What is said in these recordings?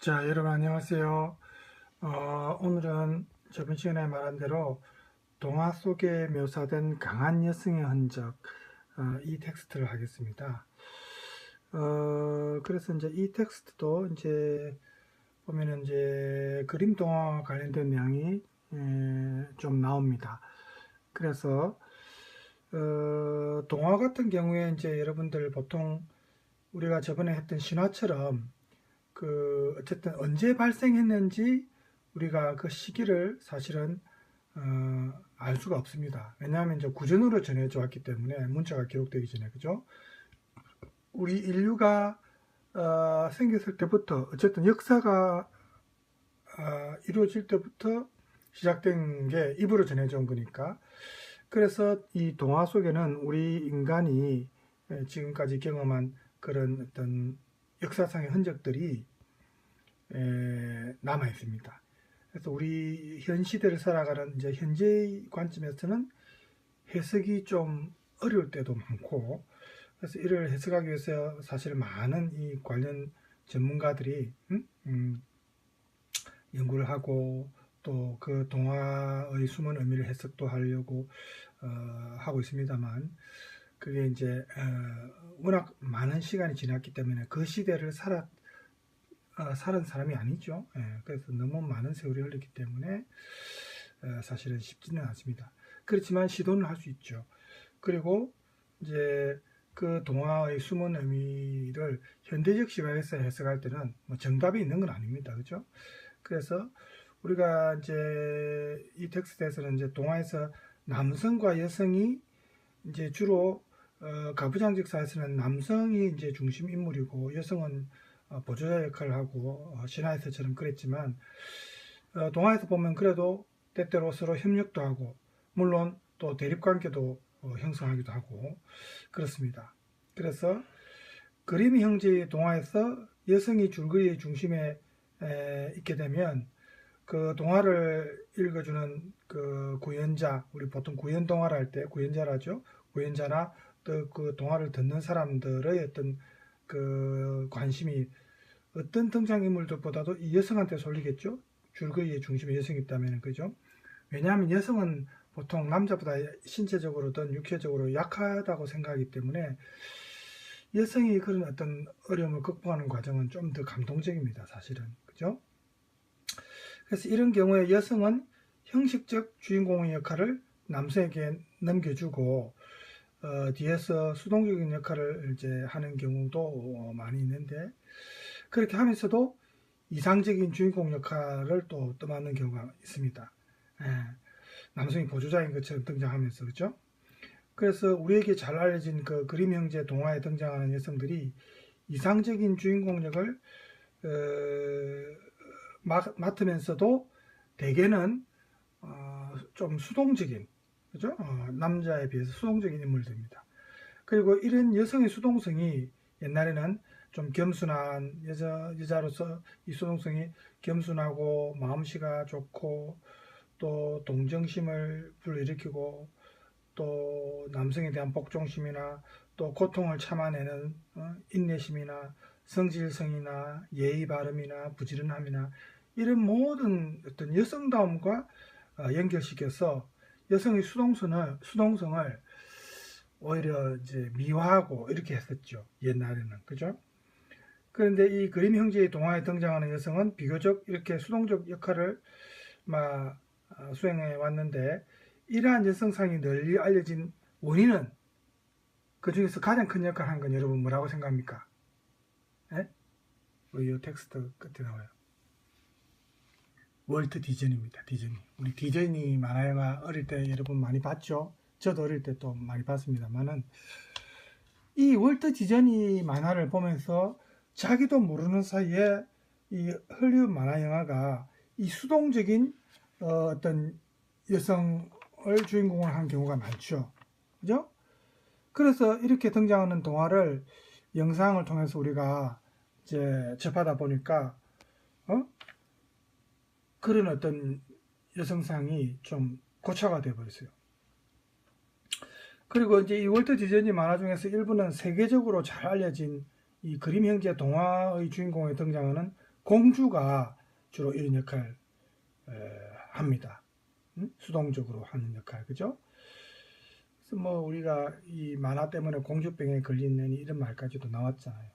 자, 여러분 안녕하세요. 오늘은 저번 시간에 말한 대로 동화 속에 묘사된 강한 여성의 흔적, 이 텍스트를 하겠습니다. 그래서 이제 이 텍스트도 이제 보면은 이제 그림 동화 관련된 내용이 좀 나옵니다. 그래서 동화 같은 경우에 이제 여러분들 보통 우리가 저번에 했던 신화처럼 어쨌든 언제 발생했는지 우리가 그 시기를 사실은 알 수가 없습니다. 왜냐하면 이제 구전으로 전해져 왔기 때문에 문자가 기록되기 전에, 그죠? 우리 인류가 생겼을 때부터 어쨌든 역사가 이루어질 때부터 시작된 게 입으로 전해져 온 거니까. 그래서 이 동화 속에는 우리 인간이 지금까지 경험한 그런 어떤 역사상의 흔적들이 남아 있습니다. 그래서 우리 현 시대를 살아가는 이제 현재의 관점에서는 해석이 좀 어려울 때도 많고, 그래서 이를 해석하기 위해서 사실 많은 이 관련 전문가들이 연구를 하고 또 그 동화의 숨은 의미를 해석도 하려고 하고 있습니다만, 그게 이제 워낙 많은 시간이 지났기 때문에 그 시대를 살은 사람이 아니죠. 그래서 너무 많은 세월이 흘렀기 때문에 사실은 쉽지는 않습니다. 그렇지만 시도는 할 수 있죠. 그리고 이제 그 동화의 숨은 의미를 현대적 시각에서 해석할 때는 뭐 정답이 있는 건 아닙니다. 그죠? 그래서 우리가 이제 이 텍스트에서는 이제 동화에서 남성과 여성이 이제 주로 가부장적 사회에서는 남성이 이제 중심 인물이고 여성은 보조자 역할을 하고 신화에서처럼 그랬지만 동화에서 보면 그래도 때때로 서로 협력도 하고 물론 또 대립관계도 형성하기도 하고 그렇습니다. 그래서 그림 형제의 동화에서 여성이 줄거리의 중심에 있게 되면 그 동화를 읽어주는 그 구연자, 우리 보통 구연 동화를 할 때 구연자라죠. 구연자나 또 그 동화를 듣는 사람들의 어떤 그 관심이 어떤 등장인물들보다도 이 여성한테 쏠리겠죠. 줄거리의 중심에 여성이 있다면, 그죠? 왜냐하면 여성은 보통 남자보다 신체적으로든 육체적으로 약하다고 생각하기 때문에 여성이 그런 어떤 어려움을 극복하는 과정은 좀 더 감동적입니다, 사실은. 그죠? 그래서 이런 경우에 여성은 형식적 주인공의 역할을 남성에게 넘겨주고 뒤에서 수동적인 역할을 이제 하는 경우도 많이 있는데, 그렇게 하면서도 이상적인 주인공 역할을 또 떠맡는 경우가 있습니다. 남성이 보조자인 것처럼 등장하면서, 그렇죠? 그래서 우리에게 잘 알려진 그 그림 형제 동화에 등장하는 여성들이 이상적인 주인공 역을 맡으면서도 대개는 좀 수동적인, 그죠? 남자에 비해서 수동적인 인물들입니다. 그리고 이런 여성의 수동성이 옛날에는 좀 겸손한 여자로서 이 수동성이 겸손하고 마음씨가 좋고 또 동정심을 불러일으키고 또 남성에 대한 복종심이나 또 고통을 참아내는 인내심이나 성질성이나 예의 바름이나 부지런함이나 이런 모든 어떤 여성다움과 연결시켜서 여성의 수동성을 오히려 이제 미화하고 이렇게 했었죠. 옛날에는. 그죠? 그런데 이 그림 형제의 동화에 등장하는 여성은 비교적 이렇게 수동적 역할을 수행해 왔는데, 이러한 여성상이 널리 알려진 원인은 그 중에서 가장 큰 역할을 한 건 여러분 뭐라고 생각합니까? 예? 이 텍스트 끝에 나와요. 월트 디즈니입니다. 디즈니. 우리 디즈니 만화영화 어릴 때 여러분 많이 봤죠? 저도 어릴 때 또 많이 봤습니다만은 이 월트 디즈니 만화를 보면서 자기도 모르는 사이에 이 헐리우드 만화 영화가 이 수동적인 어떤 여성을 주인공을 한 경우가 많죠. 그죠? 그래서 이렇게 등장하는 동화를 영상을 통해서 우리가 이제 접하다 보니까 그런 어떤 여성상이 좀 고착화 되어 버렸어요. 그리고 이제 이 월트 디즈니 만화 중에서 일부는 세계적으로 잘 알려진 이 그림 형제 동화의 주인공에 등장하는 공주가 주로 이런 역할을 합니다. 수동적으로 하는 역할, 그죠? 그래서 뭐 우리가 이 만화 때문에 공주병에 걸리는 이런 말까지도 나왔잖아요.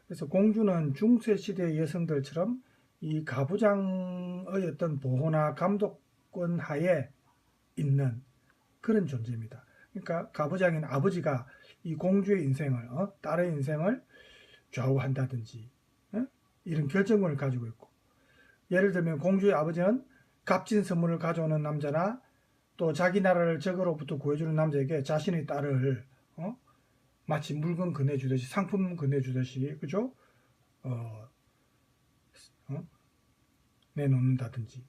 그래서 공주는 중세 시대 여성들처럼 이 가부장의 어떤 보호나 감독권 하에 있는 그런 존재입니다. 그러니까 가부장인 아버지가 이 공주의 인생을, 딸의 인생을 좌우한다든지 이런 결정권을 가지고 있고, 예를 들면 공주의 아버지는 값진 선물을 가져오는 남자나 또 자기 나라를 적으로부터 구해주는 남자에게 자신의 딸을 마치 물건 건네주듯이, 상품 건네주듯이, 그죠? 내놓는다든지.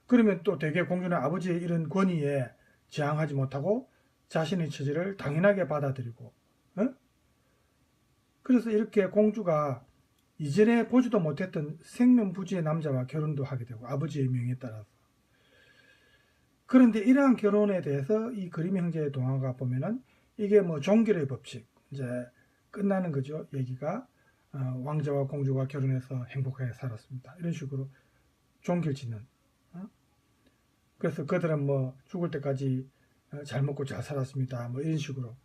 그러면 또 대개 공주는 아버지의 이런 권위에 저항하지 못하고 자신의 처지를 당연하게 받아들이고, 그래서 이렇게 공주가 이전에 보지도 못했던 생명부지의 남자와 결혼도 하게 되고, 아버지의 명에 따라서. 그런데 이러한 결혼에 대해서 이 그림 형제의 동화가 보면은 이게 뭐 종결의 법칙, 이제 끝나는 거죠. 얘기가 왕자와 공주가 결혼해서 행복하게 살았습니다. 이런 식으로 종결 짓는. 그래서 그들은 뭐 죽을 때까지 잘 먹고 잘 살았습니다. 뭐 이런 식으로.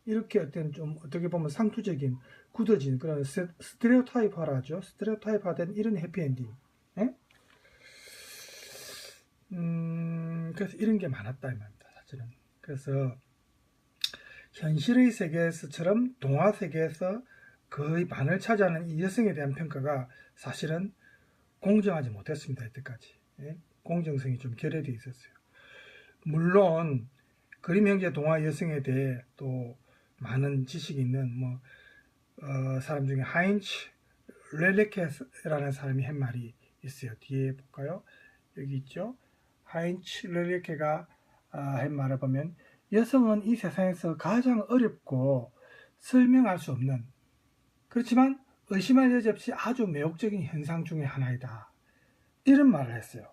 이렇게 어떤 좀 어떻게 보면 상투적인 굳어진 그런 스테레오타입화라죠. 스테레오타입화된 이런 해피엔딩. 그래서 이런 게 많았다 이 말입니다. 사실은. 그래서 현실의 세계에서처럼 동화 세계에서 거의 반을 차지하는 이 여성에 대한 평가가 사실은 공정하지 못했습니다. 이때까지. 공정성이 좀 결여되어 있었어요. 물론 그림 형제 동화 여성에 대해 또 많은 지식이 있는 사람 중에 하인츠 렐레케라는 사람이 한 말이 있어요. 뒤에 볼까요? 여기 있죠. 하인츠 렐레케가 한 말을 보면, 여성은 이 세상에서 가장 어렵고 설명할 수 없는, 그렇지만 의심할 여지 없이 아주 매혹적인 현상 중의 하나이다. 이런 말을 했어요.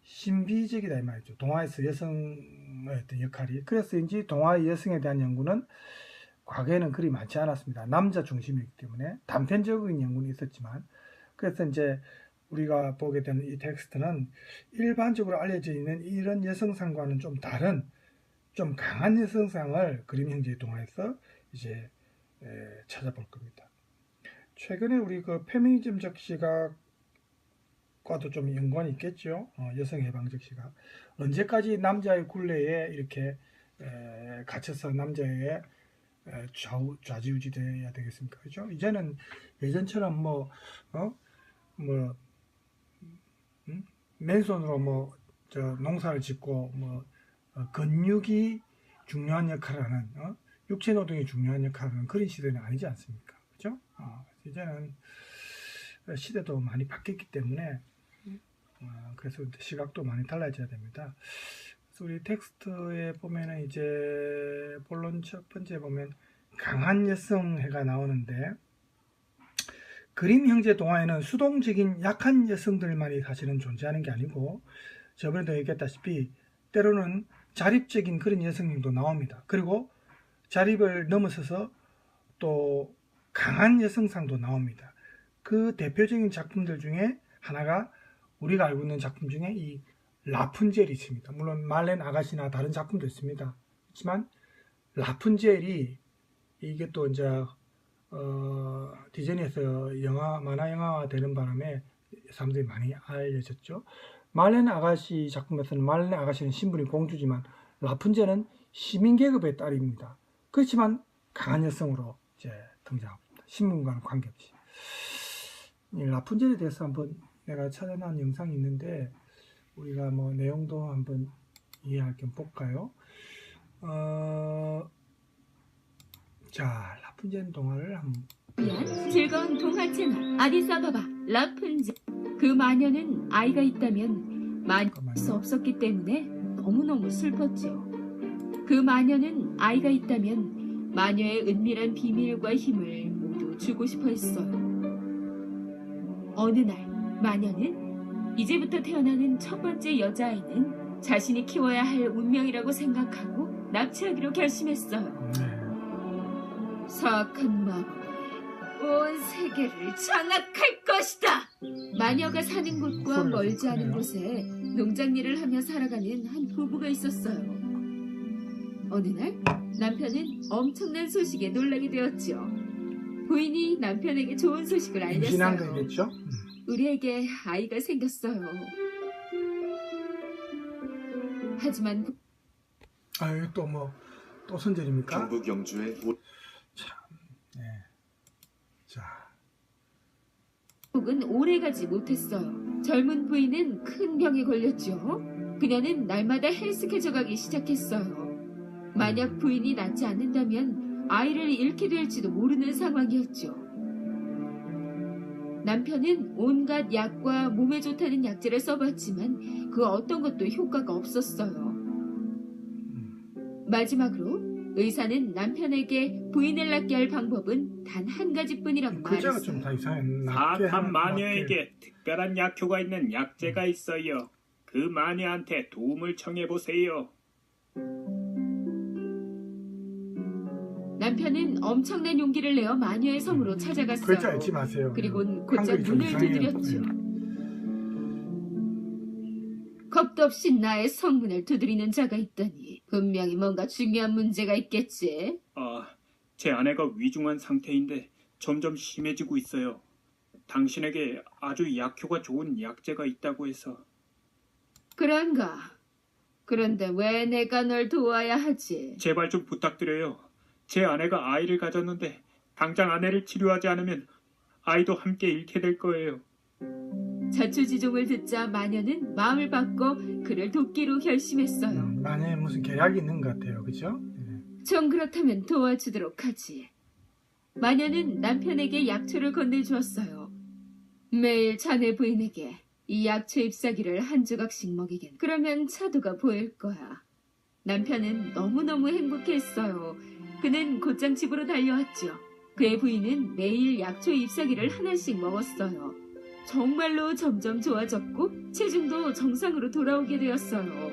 신비적이다 이 말이죠. 동화에서 여성의 어떤 역할이. 그래서인지 동화의 여성에 대한 연구는 과거에는 그리 많지 않았습니다. 남자 중심이기 때문에 단편적인 연구는 있었지만, 그래서 이제 우리가 보게 되는 이 텍스트는 일반적으로 알려져 있는 이런 여성상과는 좀 다른, 좀 강한 여성상을 그림 형제의 동화에서 이제 찾아볼 겁니다. 최근에 우리 그 페미니즘적 시각 과도 좀 연관이 있겠죠. 여성 해방적 시각. 언제까지 남자의 굴레에 이렇게 갇혀서 남자의 좌지우지 돼야 되겠습니까? 그죠? 이제는 예전처럼 맨손으로 농사를 짓고 근육이 중요한 역할을 하는, 육체 노동이 중요한 역할을 하는 그런 시대는 아니지 않습니까? 그죠? 이제는 시대도 많이 바뀌었기 때문에 그래서 시각도 많이 달라져야 됩니다. 그래서 우리 텍스트에 보면은 이제 본론 첫 번째 보면 강한 여성해가 나오는데, 그림 형제 동화에는 수동적인 약한 여성들만이 사실은 존재하는 게 아니고, 저번에도 얘기했다시피 때로는 자립적인 그런 여성들도 나옵니다. 그리고 자립을 넘어서서 또 강한 여성상도 나옵니다. 그 대표적인 작품들 중에 하나가 우리가 알고 있는 작품 중에 이 라푼젤이 있습니다. 물론 말렌 아가씨나 다른 작품도 있습니다. 하지만 라푼젤이 이게 또 이제 디즈니에서 만화 영화화 되는 바람에 사람들이 많이 알려졌죠. 말렌 아가씨 작품에서는 말렌 아가씨는 신분이 공주지만 라푼젤은 시민 계급의 딸입니다. 그렇지만 강한 여성으로 이제 등장합니다. 신분과는 관계없이. 이 라푼젤에 대해서 한번 내가 찾아놓은 영상이 있는데 우리가 내용도 한번 이해할 겸 볼까요? 자, 라푼젤 동화를 한번. 즐거운 동화 채널 아디사바바 라푼젤. 그 마녀는 아이가 있다면 만날 수 없었기 때문에 너무너무 슬펐죠. 그 마녀는 아이가 있다면 마녀의 은밀한 비밀과 힘을 모두 주고 싶어 했어요. 어느 날 마녀는 이제부터 태어나는 첫 번째 여자아이는 자신이 키워야 할 운명이라고 생각하고 납치하기로 결심했어요. 사악한 마법을 온 세계를 장악할 것이다. 마녀가 사는 곳과 멀지 않은 곳에 농장 일을 하며 살아가는 한 부부가 있었어요. 어느 날 남편은 엄청난 소식에 놀라게 되었죠. 부인이 남편에게 좋은 소식을 임신한 알렸어요. 거겠죠? 우리에게 아이가 생겼어요. 하지만 아유, 또 선절입니까? 경북 영주의 네. 자, 혹은 오래가지 못했어요. 젊은 부인은 큰 병에 걸렸죠. 그녀는 날마다 헬스케져 가기 시작했어요. 만약 부인이 낫지 않는다면 아이를 잃게 될지도 모르는 상황이었죠. 남편은 온갖 약과 몸에 좋다는 약재를 써봤지만 그 어떤 것도 효과가 없었어요. 마지막으로 의사는 남편에게 부인을 낫게 할 방법은 단 한 가지뿐이라고 글자가 좀 말했어요. 다 이상해. 사악한 마녀에게 특별한 약효가 있는 약재가 있어요. 그 마녀한테 도움을 청해보세요. 남편은 엄청난 용기를 내어 마녀의 성으로 찾아갔어요. 글자 잊지 마세요. 그리고 곧장 한글이 좀 문을 이상해요. 두드렸죠. 겁도 없이 나의 성문을 두드리는 자가 있다니 분명히 뭔가 중요한 문제가 있겠지. 제 아내가 위중한 상태인데 점점 심해지고 있어요. 당신에게 아주 약효가 좋은 약재가 있다고 해서. 그런가? 그런데 왜 내가 널 도와야 하지? 제발 좀 부탁드려요. 제 아내가 아이를 가졌는데 당장 아내를 치료하지 않으면 아이도 함께 잃게 될 거예요. 자초지종을 듣자 마녀는 마음을 바꿔 그를 돕기로 결심했어요. 만약에 무슨 계약이 있는 것 같아요. 그죠? 네. 좀 그렇다면 도와주도록 하지. 마녀는 남편에게 약초를 건네주었어요. 매일 자네 부인에게 이 약초 잎사귀를 한 조각씩 먹이긴. 그러면 차도가 보일 거야. 남편은 너무너무 행복했어요. 그는 곧장 집으로 달려왔죠. 그의 부인은 매일 약초 잎사귀를 하나씩 먹었어요. 정말로 점점 좋아졌고 체중도 정상으로 돌아오게 되었어요.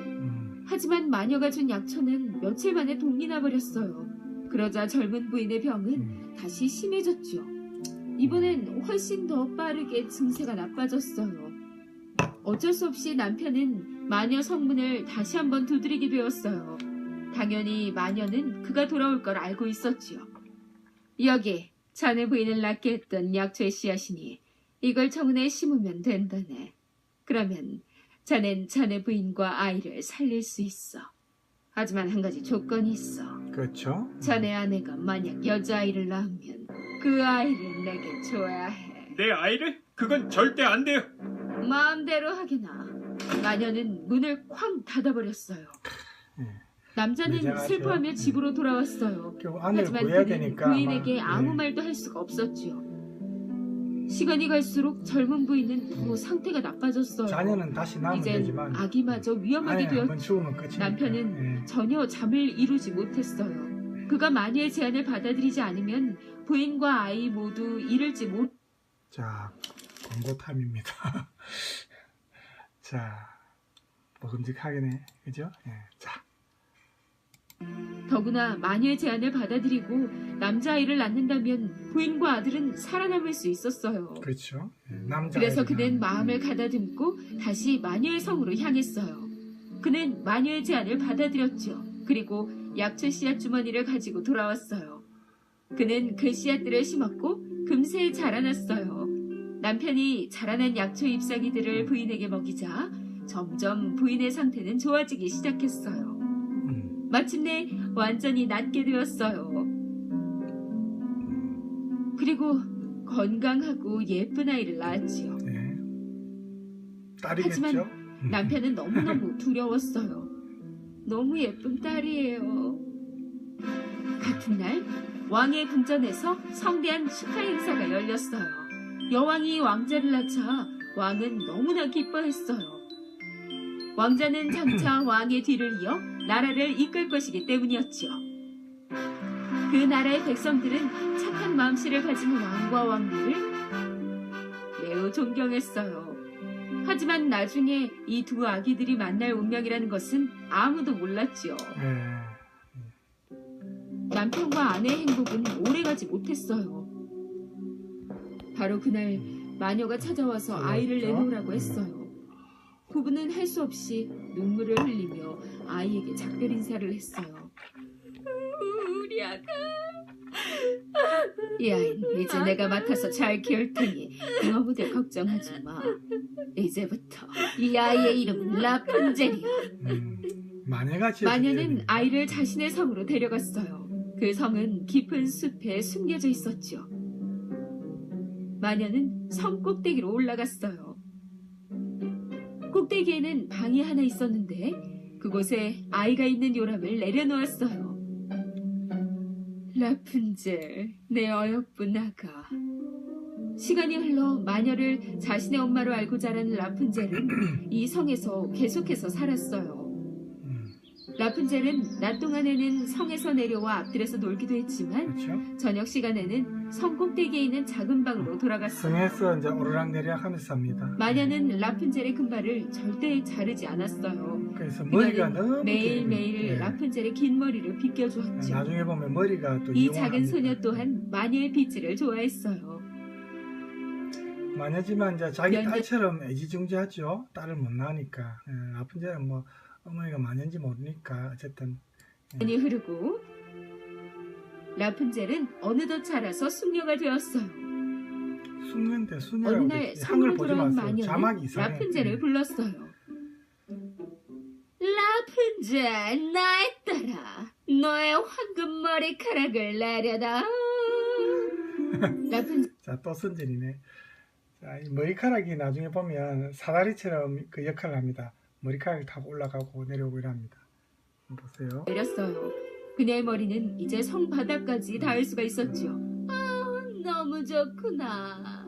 하지만 마녀가 준 약초는 며칠 만에 독이 나버렸어요. 그러자 젊은 부인의 병은 다시 심해졌죠. 이번엔 훨씬 더 빠르게 증세가 나빠졌어요. 어쩔 수 없이 남편은 마녀 성문을 다시 한번 두드리게 되었어요. 당연히 마녀는 그가 돌아올 걸 알고 있었지요. 여기 자네 부인을 낫게 했던 약초의 씨앗이니 이걸 정원에 심으면 된다네. 그러면 자넨 자네 부인과 아이를 살릴 수 있어. 하지만 한 가지 조건이 있어. 그렇죠. 자네 아내가 만약 여자아이를 낳으면 그 아이를 내게 줘야 해. 내 아이를? 그건 절대 안 돼요. 마음대로 하게나. 마녀는 문을 쾅 닫아버렸어요. 남자는 매장하세요. 슬퍼하며 집으로 돌아왔어요. 결국 아내를 하지만 구해야 그는 되니까 부인에게 아마, 아무 네. 말도 할 수가 없었지요. 시간이 갈수록 젊은 부인은 더 상태가 나빠졌어요. 자녀는 다시 낳으면 이젠 되지만 아기마저 위험하게 아내 한번 되었죠. 죽으면 끝이니까. 남편은 예. 전혀 잠을 이루지 못했어요. 그가 마녀의 제안을 받아들이지 않으면 부인과 아이 모두 잃을지 못. 자, 광고 타임입니다. 자, 먹음직하겠네. 그죠? 예. 자. 더구나 마녀의 제안을 받아들이고 남자아이를 낳는다면 부인과 아들은 살아남을 수 있었어요. 그렇죠. 예. 남자 그래서 아이들은, 그는 마음을 가다듬고 다시 마녀의 성으로 향했어요. 그는 마녀의 제안을 받아들였죠. 그리고 약초 씨앗 주머니를 가지고 돌아왔어요. 그는 그 씨앗들을 심었고 금세 자라났어요. 남편이 자라난 약초 잎사귀들을 부인에게 먹이자 점점 부인의 상태는 좋아지기 시작했어요. 마침내 완전히 낫게 되었어요. 그리고 건강하고 예쁜 아이를 낳았지요. 예. 딸이겠죠? 하지만 남편은 너무너무 두려웠어요. 너무 예쁜 딸이에요. 같은 날 왕의 궁전에서 성대한 축하 행사가 열렸어요. 여왕이 왕자를 낳자 왕은 너무나 기뻐했어요. 왕자는 장차 왕의 뒤를 이어 나라를 이끌 것이기 때문이었지요. 그 나라의 백성들은 착한 마음씨를 가진 왕과 왕비를 매우 존경했어요. 하지만 나중에 이 두 아기들이 만날 운명이라는 것은 아무도 몰랐지요. 예. 남편과 아내의 행복은 오래가지 못했어요. 바로 그날 마녀가 찾아와서 아이를 내놓으라고 했어요. 부부는 할 수 없이 눈물을 흘리며 아이에게 작별 인사를 했어요. 우리 아가. 이 아이는 이제 내가 맡아서 잘 키울 테니 너무들 걱정하지 마. 이제부터 이 아이의 이름은 라푼젤이야. 마녀는 아이를 자신의 성으로 데려갔어요. 그 성은 깊은 숲에 숨겨져 있었죠. 마녀는 성 꼭대기로 올라갔어요. 꼭대기에는 방이 하나 있었는데 그곳에 아이가 있는 요람을 내려놓았어요. 라푼젤, 내 어여쁜 아가. 시간이 흘러 마녀를 자신의 엄마로 알고 자란 라푼젤은 이 성에서 계속해서 살았어요. 라푼젤은 낮 동안에는 성에서 내려와 앞들에서 놀기도 했지만 그렇죠? 저녁 시간에는 성 꼭대기에 있는 작은 방으로 돌아갔어요. 성에서 이제 오르락내리락 하면서 삽니다. 마녀는 라푼젤의 금발을 절대 자르지 않았어요. 그래서 머리가 너무 매일매일 라푼젤의 긴 머리를 빗겨주었죠. 나중에 보면 머리가 또 이 작은 소녀 또한 마녀의 빗질을 좋아했어요. 마녀지만 이제 자기 딸처럼 애지중지하죠. 딸을 못 낳으니까. 라푼젤은 뭐 어머니가 마녀인지 모르니까 어쨌든. 시간이 흐르고 라푼젤은 어느덧 자라서 숙녀가 되었어요. 숙녀인데 어느 수녀라고 날 성으로 돌아온 마녀는 이상해. 라푼젤을 불렀어요. 라푼젤, 나의 딸아, 너의 황금 머리카락을 내려다. 라푼젤. 자, 또 선전이네. 자, 이 머리카락이 나중에 보면 사다리처럼 그 역할을 합니다. 머리카락이 타고 올라가고 내려오고 이랍니다. 보세요. 내렸어요. 그녀의 머리는 이제 성 바닥까지 닿을 수가 있었죠. 아, 너무 좋구나.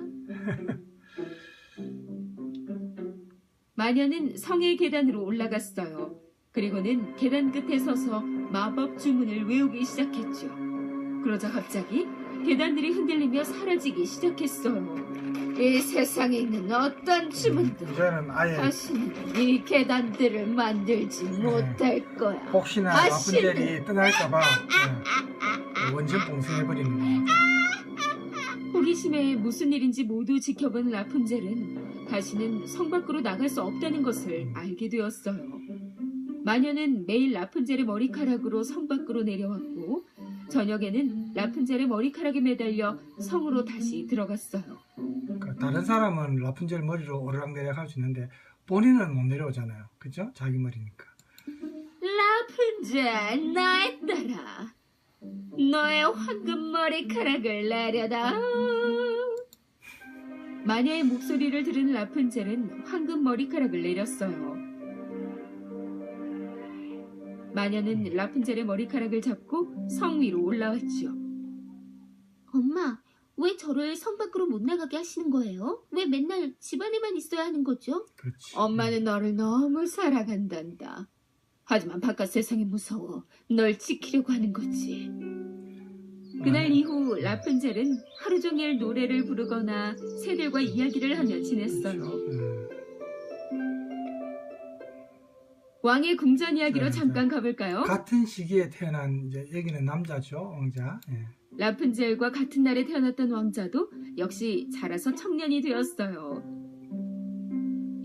마녀는 성의 계단으로 올라갔어요. 그리고는 계단 끝에 서서 마법 주문을 외우기 시작했죠. 그러자 갑자기 계단들이 흔들리며 사라지기 시작했어요. 이 세상에 있는 어떤 주문도 이제는 아예 다시는 이 계단들을 만들지 못할 거야. 혹시나 라푼젤이 떠날까봐 원전 봉쇄해버리는 거예요. 호기심에 무슨 일인지 모두 지켜본 라푼젤은 다시는 성 밖으로 나갈 수 없다는 것을 알게 되었어요. 마녀는 매일 라푼젤의 머리카락으로 성 밖으로 내려왔고 저녁에는 라푼젤의 머리카락에 매달려 성으로 다시 들어갔어요. 그러니까 다른 사람은 라푼젤 머리로 오르락내리락 할 수 있는데 본인은 못 내려오잖아요. 그죠? 자기 머리니까. 라푼젤, 나의 딸아, 너의 황금 머리카락을 내려다. 마녀의 목소리를 들은 라푼젤은 황금 머리카락을 내렸어요. 마녀는 라푼젤의 머리카락을 잡고 성 위로 올라왔죠. 엄마, 왜 저를 성 밖으로 못 나가게 하시는 거예요? 왜 맨날 집 안에만 있어야 하는 거죠? 그렇지. 엄마는 너를 너무 사랑한단다. 하지만 바깥 세상이 무서워 널 지키려고 하는 거지. 그날 이후 라푼젤은 하루 종일 노래를 부르거나 새들과 이야기를 하며 지냈어요. 왕의 궁전 이야기로 잠깐 가볼까요? 같은 시기에 태어난 이제 여기는 남자죠, 왕자. 예. 라푼젤과 같은 날에 태어났던 왕자도 역시 자라서 청년이 되었어요.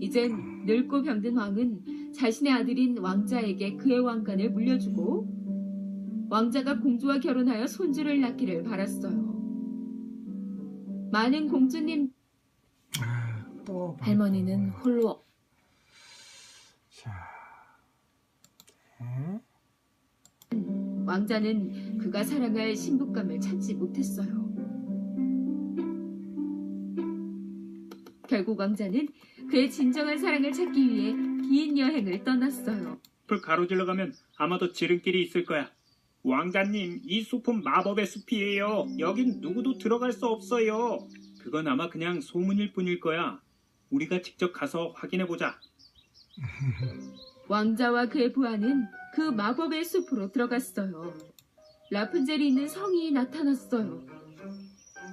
이젠 늙고 병든 왕은 자신의 아들인 왕자에게 그의 왕관을 물려주고 왕자가 공주와 결혼하여 손주를 낳기를 바랐어요. 많은 공주님 또 할머니는 홀로 자, 왕자는 그가 사랑할 신부감을 찾지 못했어요. 결국 왕자는 그의 진정한 사랑을 찾기 위해 긴 여행을 떠났어요. 숲을 가로질러 가면 아마도 지름길이 있을 거야. 왕자님, 이 숲은 마법의 숲이에요. 여긴 누구도 들어갈 수 없어요. 그건 아마 그냥 소문일 뿐일 거야. 우리가 직접 가서 확인해보자. 왕자와 그의 부하는 그 마법의 숲으로 들어갔어요. 라푼젤이 있는 성이 나타났어요.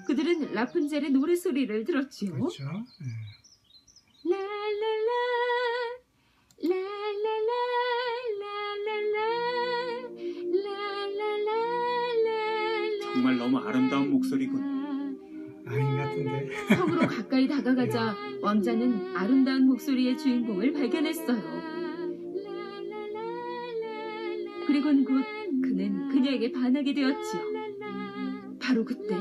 그들은 라푼젤의 노래소리를 들었지요. 그렇죠. 라라라 라라라 라라라 라라라 정말 너무 아름다운 목소리군. 아닌 것 같은데. 성으로 가까이 다가가자 왕자는 아름다운 목소리의 주인공을 발견했어요. 그리곤 곧 그는 그녀에게 반하게 되었지요. 바로 그때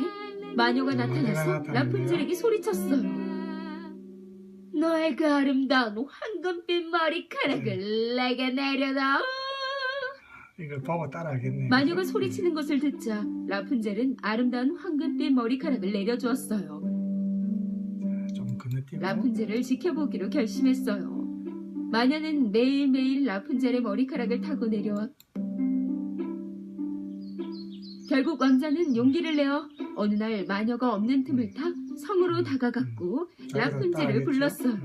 마녀가 나타나서 나타났네요. 라푼젤에게 소리쳤어요. 너의 그 아름다운 황금빛 머리카락을 내게 내려다. 이걸 보고 따라하겠네. 마녀가 소리치는 것을 듣자 라푼젤은 아름다운 황금빛 머리카락을 내려주었어요. 좀 건너뛰고. 라푼젤을 지켜보기로 결심했어요. 마녀는 매일매일 라푼젤의 머리카락을 타고 내려와 결국 왕자는 용기를 내어 어느 날 마녀가 없는 틈을 타 성으로 다가갔고 라푼젤을 불렀어요.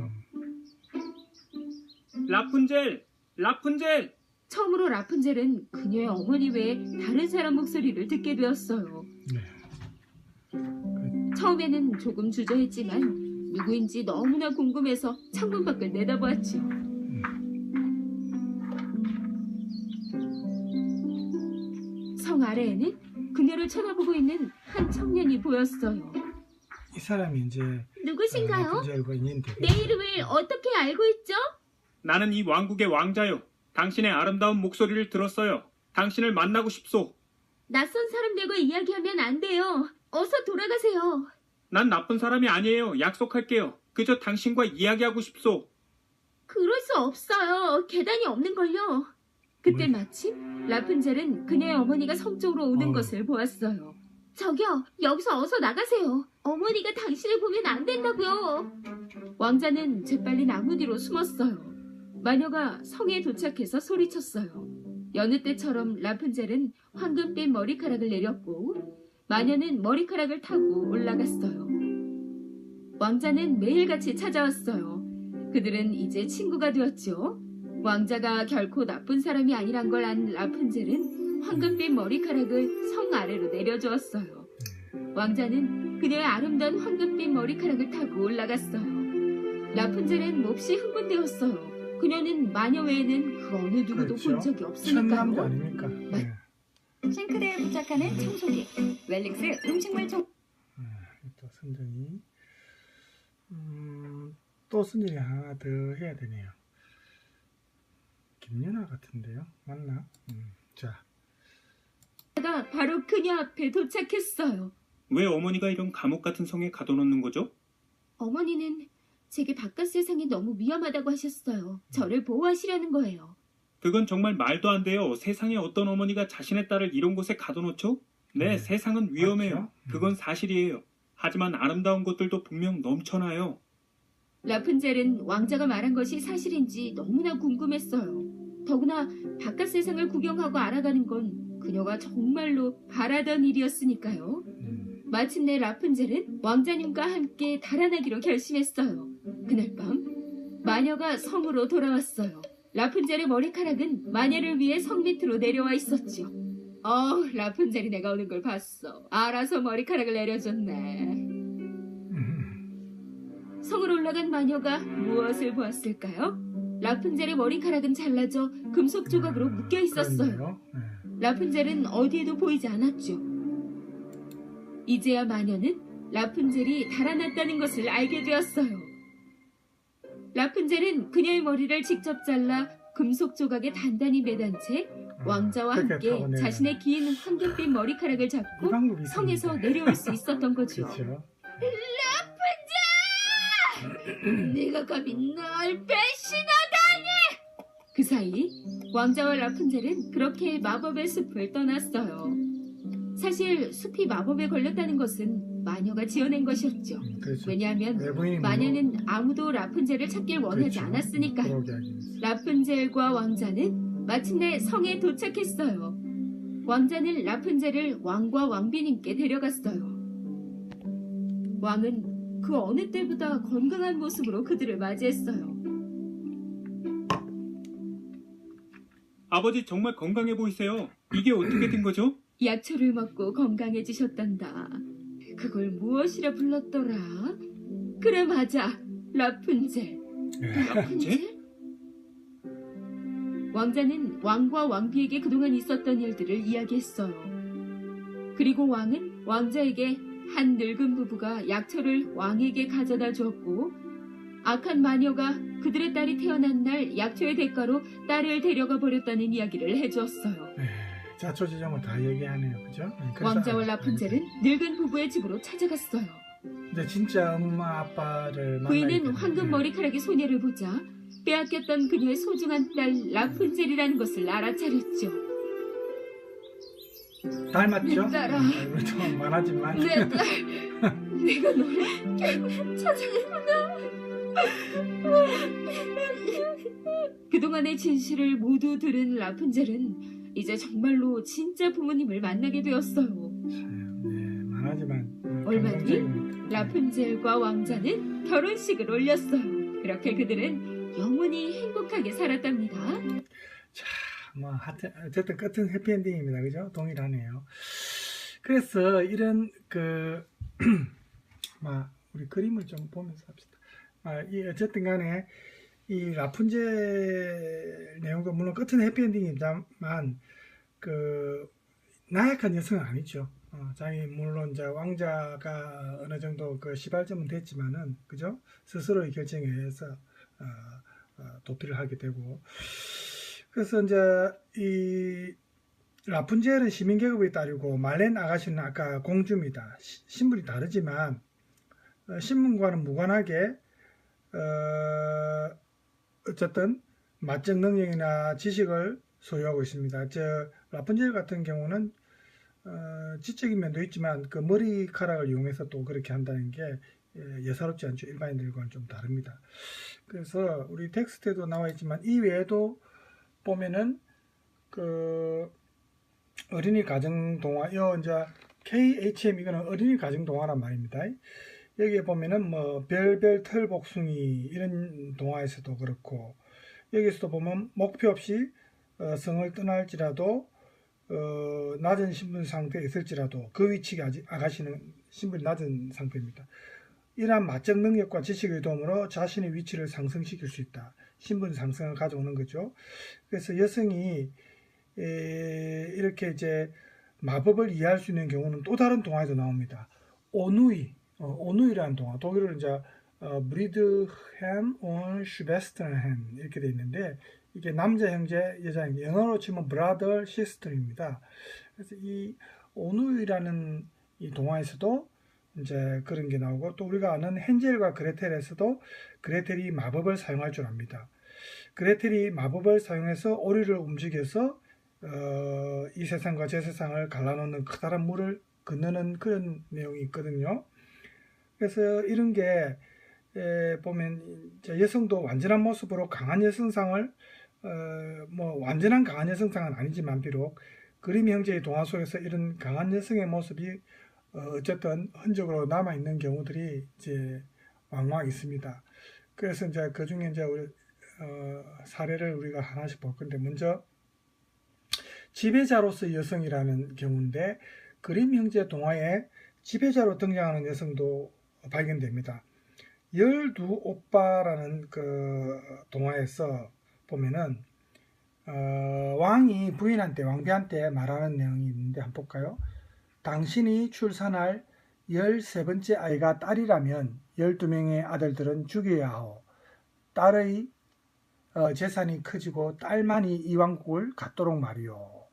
라푼젤! 라푼젤! 처음으로 라푼젤은 그녀의 어머니 외에 다른 사람 목소리를 듣게 되었어요. 처음에는 조금 주저했지만 누구인지 너무나 궁금해서 창문 밖을 내다보았지요. 성 아래에는 그녀를 쳐다보고 있는 한 청년이 보였어요. 이 사람이 이제 누구신가요? 라푼젤과 인연이 되겠죠. 내 이름을 어떻게 알고 있죠? 나는 이 왕국의 왕자요. 당신의 아름다운 목소리를 들었어요. 당신을 만나고 싶소. 낯선 사람들과 이야기하면 안 돼요. 어서 돌아가세요. 난 나쁜 사람이 아니에요. 약속할게요. 그저 당신과 이야기하고 싶소. 그럴 수 없어요. 계단이 없는걸요. 그때 마침 라푼젤은 그녀의 어머니가 성 쪽으로 오는 것을 보았어요. 저기요, 여기서 어서 나가세요. 어머니가 당신을 보면 안 된다고요. 왕자는 재빨리 나무 뒤로 숨었어요. 마녀가 성에 도착해서 소리쳤어요. 여느 때처럼 라푼젤은 황금빛 머리카락을 내렸고 마녀는 머리카락을 타고 올라갔어요. 왕자는 매일같이 찾아왔어요. 그들은 이제 친구가 되었죠. 왕자가 결코 나쁜 사람이 아니란 걸 안 라푼젤은 황금빛 머리카락을 성 아래로 내려주었어요. 왕자는 그녀의 아름다운 황금빛 머리카락을 타고 올라갔어요. 라푼젤은 몹시 흥분되었어요. 그녀는 마녀 외에는 그 어느 누구도 그렇죠. 본 적이 천남도 없으니까요. 아닙니까? 네. 싱크대에 부착하는 청소기 웰릭스 음식물 청 또 선정이 또 선정이 하나 더 해야 되네요. 김연아 같은데요? 맞나? 자, 가 바로 그녀 앞에 도착했어요. 왜 어머니가 이런 감옥 같은 성에 가둬놓는 거죠? 어머니는 제게 바깥 세상이 너무 위험하다고 하셨어요. 저를 보호하시려는 거예요. 그건 정말 말도 안 돼요. 세상에 어떤 어머니가 자신의 딸을 이런 곳에 가둬놓죠? 네, 세상은 위험해요. 맞죠? 그건 사실이에요. 하지만 아름다운 곳들도 분명 넘쳐나요. 라푼젤은 왕자가 말한 것이 사실인지 너무나 궁금했어요. 더구나 바깥 세상을 구경하고 알아가는 건 그녀가 정말로 바라던 일이었으니까요. 마침내 라푼젤은 왕자님과 함께 달아나기로 결심했어요. 그날 밤 마녀가 성으로 돌아왔어요. 라푼젤의 머리카락은 마녀를 위해 성 밑으로 내려와 있었죠. 라푼젤이 내가 오는 걸 봤어. 알아서 머리카락을 내려줬네. 성으로 올라간 마녀가 무엇을 보았을까요? 라푼젤의 머리카락은 잘라져 금속 조각으로 묶여 있었어요. 그렇네요. 네. 라푼젤은 어디에도 보이지 않았죠. 이제야 마녀는 라푼젤이 달아났다는 것을 알게 되었어요. 라푼젤은 그녀의 머리를 직접 잘라 금속 조각에 단단히 매단 채 왕자와 그렇게 함께 타고 내려가네. 자신의 긴 황금빛 머리카락을 이 잡고 방법이 성에서 있었는데. 내려올 수 있었던 거죠. 그렇죠. 네가 감히 날 배신하다니! 그 사이 왕자와 라푼젤은 그렇게 마법의 숲을 떠났어요. 사실 숲이 마법에 걸렸다는 것은 마녀가 지어낸 것이었죠. 그렇죠. 왜냐하면 외부인이 마녀는 아무도 라푼젤을 찾길 원하지 그렇죠. 않았으니까요. 그러게 하기 위해서. 라푼젤과 왕자는 마침내 성에 도착했어요. 왕자는 라푼젤을 왕과 왕비님께 데려갔어요. 왕은 그 어느 때보다 건강한 모습으로 그들을 맞이했어요. 아버지 정말 건강해 보이세요. 이게 어떻게 된 거죠? 약초를 먹고 건강해지셨단다. 그걸 무엇이라 불렀더라? 그래 맞아, 라푼젤. 라푼젤? 왕자는 왕과 왕비에게 그동안 있었던 일들을 이야기했어요. 그리고 왕은 왕자에게 한 늙은 부부가 약초를 왕에게 가져다 주었고 악한 마녀가 그들의 딸이 태어난 날 약초의 대가로 딸을 데려가 버렸다는 이야기를 해주었어요. 네, 자초지종을 다 얘기하네요, 그죠? 네, 그래서 왕자와 라푼젤은 늙은 부부의 집으로 찾아갔어요. 이제 진짜 엄마 아빠를 부인은 만나게 황금 되는데, 머리카락의 소녀를 보자 빼앗겼던 그녀의 소중한 딸 라푼젤이라는 것을 알아차렸죠. 닮았죠? 내 딸아. 우리 좀 많아지만 내 딸, 내가 너를 결국 찾아냈구나. 그동안의 진실을 모두 들은 라푼젤은 이제 정말로 진짜 부모님을 만나게 되었어요. 네, 많아지만 얼마 뒤 감성적입니다. 라푼젤과 왕자는 결혼식을 올렸어요. 그렇게 그들은 영원히 행복하게 살았답니다. 자, 뭐 하여튼 어쨌든 끝은 해피엔딩입니다, 그죠? 동일하네요. 그래서 이런 우리 그림을 좀 보면서 합시다. 어쨌든 간에 이 라푼젤 내용도 물론 끝은 해피엔딩이지만 나약한 여성은 아니죠. 자기 물론 이제 왕자가 어느 정도 시발점은 됐지만은 그죠? 스스로의 결정에 의해서 도피를 하게 되고, 그래서 이제 이 라푼젤은 시민계급의 딸이고 말렌 아가씨는 아까 공주입니다. 신분이 다르지만 신분과는 무관하게 어쨌든 마적 능력이나 지식을 소유하고 있습니다. 라푼젤 같은 경우는 지적인 면도 있지만 그 머리카락을 이용해서 또 그렇게 한다는 게 예사롭지 않죠. 일반인들과는 좀 다릅니다. 그래서 우리 텍스트에도 나와 있지만 이 외에도 보면은 어린이 가정 동화, 이제 KHM 이거는 어린이 가정 동화란 말입니다. 여기에 보면은 뭐 별별 털복숭이 이런 동화에서도 그렇고, 여기서도 보면 목표 없이 성을 떠날지라도 낮은 신분 상태에 있을지라도 그 위치가 아가씨는 신분이 낮은 상태입니다. 이러한 마적 능력과 지식의 도움으로 자신의 위치를 상승시킬 수 있다. 신분 상승을 가져오는 거죠. 그래서 여성이 이렇게 이제 마법을 이해할 수 있는 경우는 또 다른 동화에도 나옵니다. 오누이라는 동화, 독일어로 이제 브리드햄 und 슈베스트렌 이렇게 돼 있는데, 이게 남자 형제, 여자 형제, 영어로 치면 브라더 시스터입니다. 그래서 이 오누이라는 이 동화에서도 이제 그런 게 나오고, 또 우리가 아는 헨젤과 그레텔에서도 그레텔이 마법을 사용할 줄 압니다. 그레텔이 마법을 사용해서 오리를 움직여서 이 세상과 저 세상을 갈라놓는 커다란 물을 건너는 그런 내용이 있거든요. 그래서 이런 게 보면 여성도 완전한 모습으로 강한 여성상을 뭐 완전한 강한 여성상은 아니지만 비록 그림 형제의 동화 속에서 이런 강한 여성의 모습이 어쨌든 흔적으로 남아 있는 경우들이 이제 왕왕 있습니다. 그래서 이제 그 중에 이제 사례를 우리가 하나씩 볼 건데, 먼저 지배자로서의 여성이라는 경우인데, 그림 형제 동화에 지배자로 등장하는 여성도 발견됩니다. 12오빠라는 그 동화에서 보면은 왕이 부인한테, 왕비한테 말하는 내용이 있는데 한번 볼까요? 당신이 출산할 13번째 아이가 딸이라면 12명의 아들들은 죽여야 하오. 딸의 재산이 커지고 딸만이 이 왕국을 갖도록 말이오.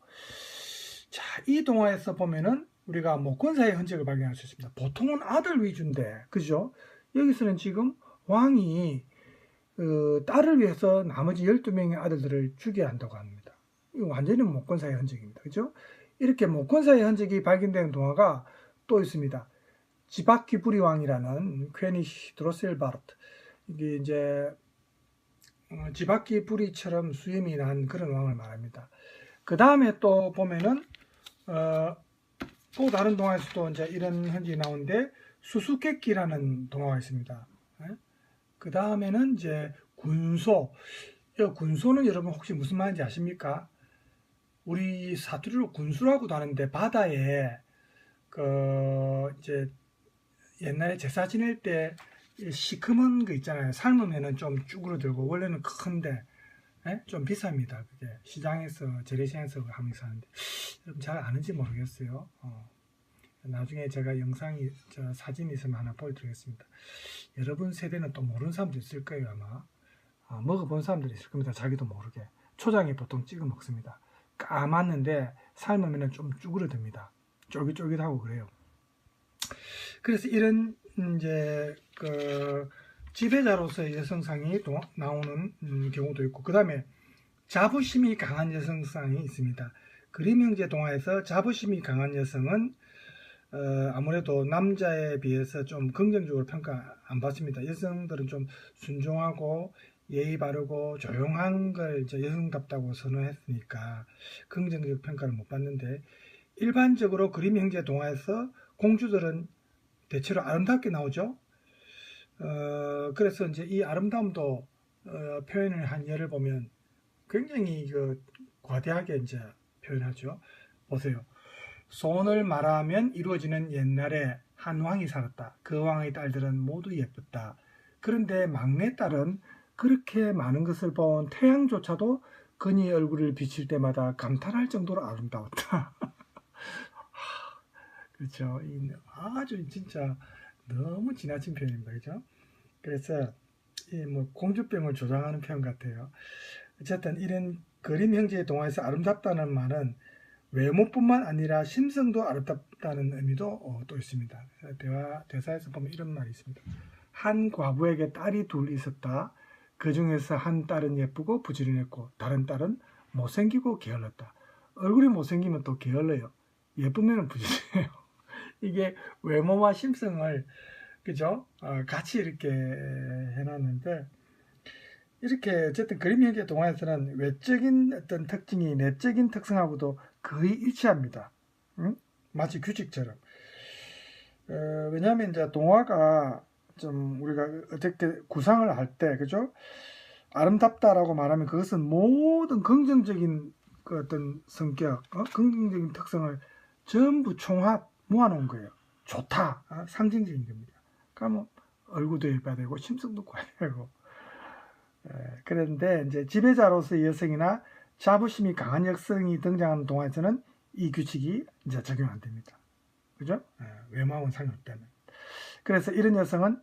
자, 이 동화에서 보면은 우리가 목권사의 흔적을 발견할 수 있습니다. 보통은 아들 위주인데, 그죠? 여기서는 지금 왕이 딸을 위해서 나머지 12명의 아들들을 죽여야 한다고 합니다. 이거 완전히 목권사의 흔적입니다. 그죠? 이렇게 목권사의 흔적이 발견되는 동화가 또 있습니다. 지바키 부리왕이라는 퀘니시 드로셀바르트. 이게 이제 지바키 부리처럼 수염이 난 그런 왕을 말합니다. 그 다음에 또 보면은 또 다른 동화에서도 이제 이런 흔적이 나오는데, 수수께끼라는 동화가 있습니다. 그 다음에는 이제 군소. 이 군소는 여러분 혹시 무슨 말인지 아십니까? 우리 사투리로 군수라고도 하는데, 바다에 이제 옛날에 제사 지낼 때 시커먼 거 있잖아요. 삶으면은 좀 쭈그러들고 원래는 큰데 좀 비쌉니다. 그게 시장에서 재래시장에서 하면서 하는데, 여러분 잘 아는지 모르겠어요. 나중에 제가 영상이, 사진이 있으면 하나 보여드리겠습니다. 여러분 세대는 또 모르는 사람도 있을 거예요, 아마. 먹어본 사람들이 있을 겁니다. 자기도 모르게. 초장에 보통 찍어 먹습니다. 까맣는데 삶으면 좀 쭈그러듭니다. 쫄깃쫄깃하고 그래요. 그래서 이런 이제 지배자로서의 여성상이 나오는 경우도 있고, 그 다음에 자부심이 강한 여성상이 있습니다. 그림 형제 동화에서 자부심이 강한 여성은 아무래도 남자에 비해서 좀 긍정적으로 평가 안 받습니다. 여성들은 좀 순종하고 예의 바르고 조용한 걸 이제 여성답다고 선호했으니까 긍정적 평가를 못 받는데, 일반적으로 그림 형제 동화에서 공주들은 대체로 아름답게 나오죠. 그래서 이제 이 아름다움도 표현을 한 예를 보면 굉장히 과대하게 이제 표현하죠. 보세요. 소원을 말하면 이루어지는 옛날에 한 왕이 살았다. 그 왕의 딸들은 모두 예뻤다. 그런데 막내딸은 그렇게 많은 것을 본 태양조차도 그녀의 얼굴을 비칠 때마다 감탄할 정도로 아름다웠다. 그렇죠. 아주 진짜 너무 지나친 표현입니다. 그렇죠? 그래서 공주병을 조장하는 표현 같아요. 어쨌든 이런 그림 형제의 동화에서 아름답다는 말은 외모뿐만 아니라 심성도 아름답다는 의미도 또 있습니다. 대사에서 보면 이런 말이 있습니다. 한 과부에게 딸이 둘 있었다. 그 중에서 한 딸은 예쁘고 부지런했고 다른 딸은 못생기고 게을렀다. 얼굴이 못생기면 또 게을러요. 예쁘면 부지런해요. 이게 외모와 심성을 그죠? 같이 이렇게 해놨는데, 이렇게 어쨌든 그림 형제 동화에서는 외적인 어떤 특징이 내적인 특성하고도 거의 일치합니다. 응? 마치 규칙처럼. 왜냐하면 이제 동화가 좀 우리가 어떻게 구상을 할 때, 그죠? 아름답다라고 말하면 그것은 모든 긍정적인 그 어떤 성격, 긍정적인 특성을 전부 총합 모아놓은 거예요. 좋다, 상징적인 겁니다. 그러면 얼굴도 예뻐야 되고 심성도 고와야 되고. 그런데 이제 지배자로서의 여성이나 자부심이 강한 여성이 등장하는 동화에서는 이 규칙이 이제 적용 안 됩니다. 그죠? 외모하고는 상관없다면. 그래서 이런 여성은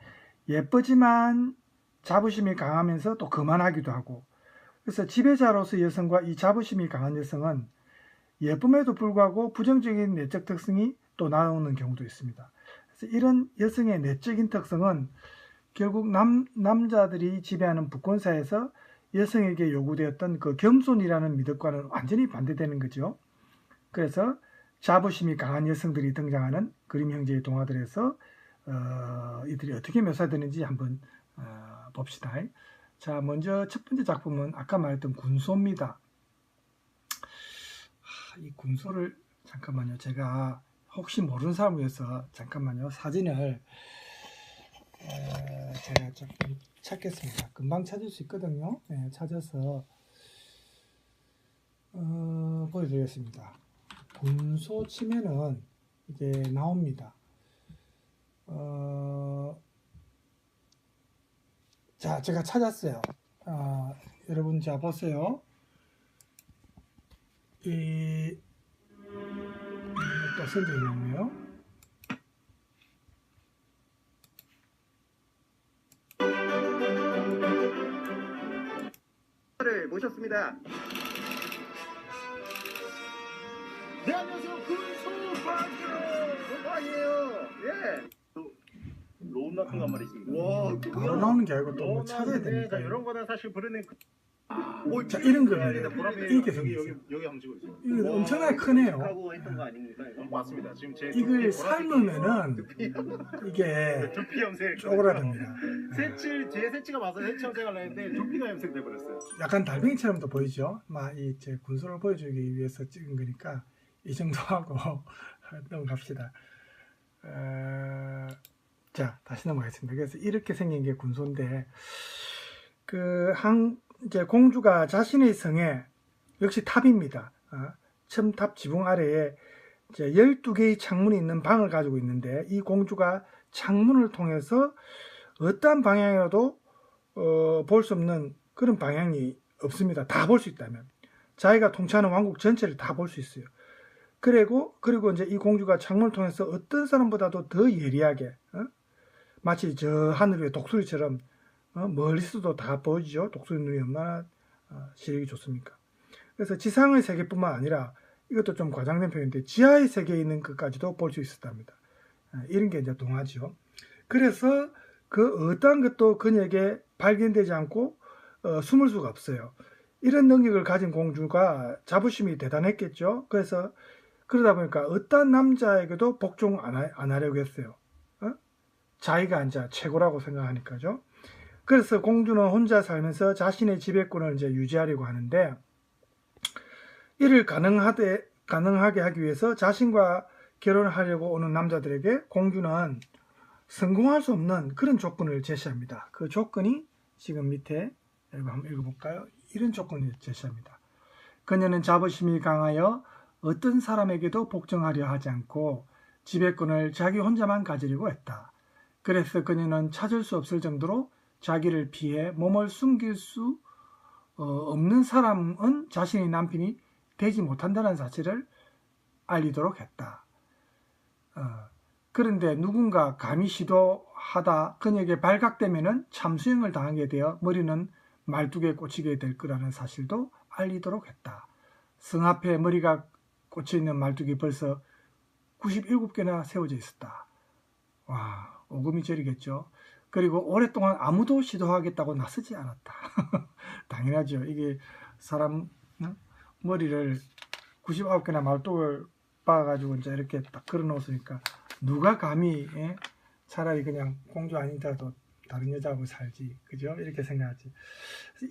예쁘지만 자부심이 강하면서 또 거만하기도 하고, 그래서 지배자로서의 여성과 이 자부심이 강한 여성은 예쁨에도 불구하고 부정적인 내적 특성이 또 나오는 경우도 있습니다. 그래서 이런 여성의 내적인 특성은 결국 남자들이 지배하는 부권사에서 여성에게 요구되었던 그 겸손이라는 미덕과는 완전히 반대되는 거죠. 그래서 자부심이 강한 여성들이 등장하는 그림 형제의 동화들에서 이들이 어떻게 묘사되는지 한번 봅시다. 자, 먼저 첫 번째 작품은 아까 말했던 군소입니다. 이 군소를 잠깐만요. 제가 혹시 모르는 사람을 위해서 잠깐만요. 사진을 제가 조금 찾겠습니다. 금방 찾을 수 있거든요. 네, 찾아서 보여드리겠습니다. 군소 치면은 이게 나옵니다. 자, 제가 찾았어요. 여러분, 자, 보세요. 또 선정이 나오네요. 를 모셨습니다. 네, 안녕하세요. 군소방이에요. 예. 로운 같은 거 한 마리 있습니다. 와, 바로 나오는 게 아니고 또 뭐 찾아야 되니까. 이런 거는 사실 부르는 자, 이런 겁니다. 이렇게 여기 생겼어요. 여기 한번 찍어주세요. 이거 엄청나게 크네요. 하고 했던 거 아닙니까? 이거? 맞습니다. 지금 제 이걸 삶으면은 이게 두피 염색. 쪼그라듭니다. 새치 뒤에 새치가 와서 새치 염색을 했는데 두피가 염색돼 버렸어요. 약간 달팽이처럼도 보이죠. 제 군소를 보여주기 위해서 찍은 거니까 이 정도 하고 넘어갑시다. 자, 다시 넘어가겠습니다. 그래서 이렇게 생긴 게 군소인데, 이제 공주가 자신의 성에, 역시 탑입니다. 첨탑 지붕 아래에 이제 12개의 창문이 있는 방을 가지고 있는데, 이 공주가 창문을 통해서 어떠한 방향이라도 볼 수 없는 그런 방향이 없습니다. 다 볼 수 있다면. 자기가 통치하는 왕국 전체를 다 볼 수 있어요. 그리고 이제 이 공주가 창문을 통해서 어떤 사람보다도 더 예리하게, 마치 저 하늘 위의 독수리처럼, 멀리서도 다 보이죠. 독수리 눈이 얼마나 시력이 좋습니까? 그래서 지상의 세계뿐만 아니라, 이것도 좀 과장된 표현인데, 지하의 세계에 있는 것까지도 볼 수 있었답니다. 이런 게 이제 동화죠. 그래서 그 어떠한 것도 그녀에게 발견되지 않고 숨을 수가 없어요. 이런 능력을 가진 공주가 자부심이 대단했겠죠. 그래서 그러다 보니까 어떤 남자에게도 복종 안 하려고 했어요. 자기가 이제 최고라고 생각하니까죠. 그래서 공주는 혼자 살면서 자신의 지배권을 이제 유지하려고 하는데, 이를 가능하게 하기 위해서 자신과 결혼하려고 오는 남자들에게 공주는 성공할 수 없는 그런 조건을 제시합니다. 그 조건이 지금 밑에 한번 읽어볼까요? 이런 조건을 제시합니다. 그녀는 자부심이 강하여 어떤 사람에게도 복종하려 하지 않고 지배권을 자기 혼자만 가지려고 했다. 그래서 그녀는 찾을 수 없을 정도로 자기를 피해 몸을 숨길 수 없는 사람은 자신의 남편이 되지 못한다는 사실을 알리도록 했다. 그런데 누군가 감히 시도하다 그녀에게 발각되면 참수형을 당하게 되어 머리는 말뚝에 꽂히게 될 거라는 사실도 알리도록 했다. 성 앞에 머리가 꽂혀있는 말뚝이 벌써 97개나 세워져 있었다. 와, 오금이 저리겠죠. 그리고 오랫동안 아무도 시도하겠다고 나서지 않았다. 당연하죠. 이게 사람 머리를 99개나 말뚝을 박아가지고 이제 이렇게 딱 걸어 놓으니까 누가 감히 차라리 그냥 공주 아니더라도 다른 여자하고 살지, 그죠? 이렇게 생각하지.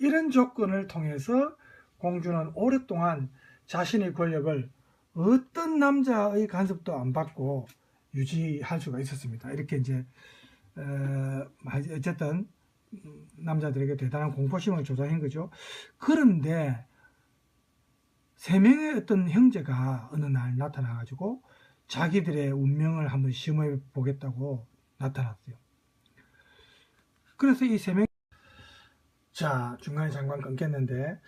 이런 조건을 통해서 공주는 오랫동안 자신의 권력을 어떤 남자의 간섭도 안 받고 유지할 수가 있었습니다. 이렇게 이제 어쨌든 남자들에게 대단한 공포심을 조장한 거죠. 그런데 세 명의 어떤 형제가 어느 날 나타나가지고 자기들의 운명을 한번 시험해 보겠다고 나타났어요. 그래서 이 세 명, 자, 중간에 잠깐 끊겼는데,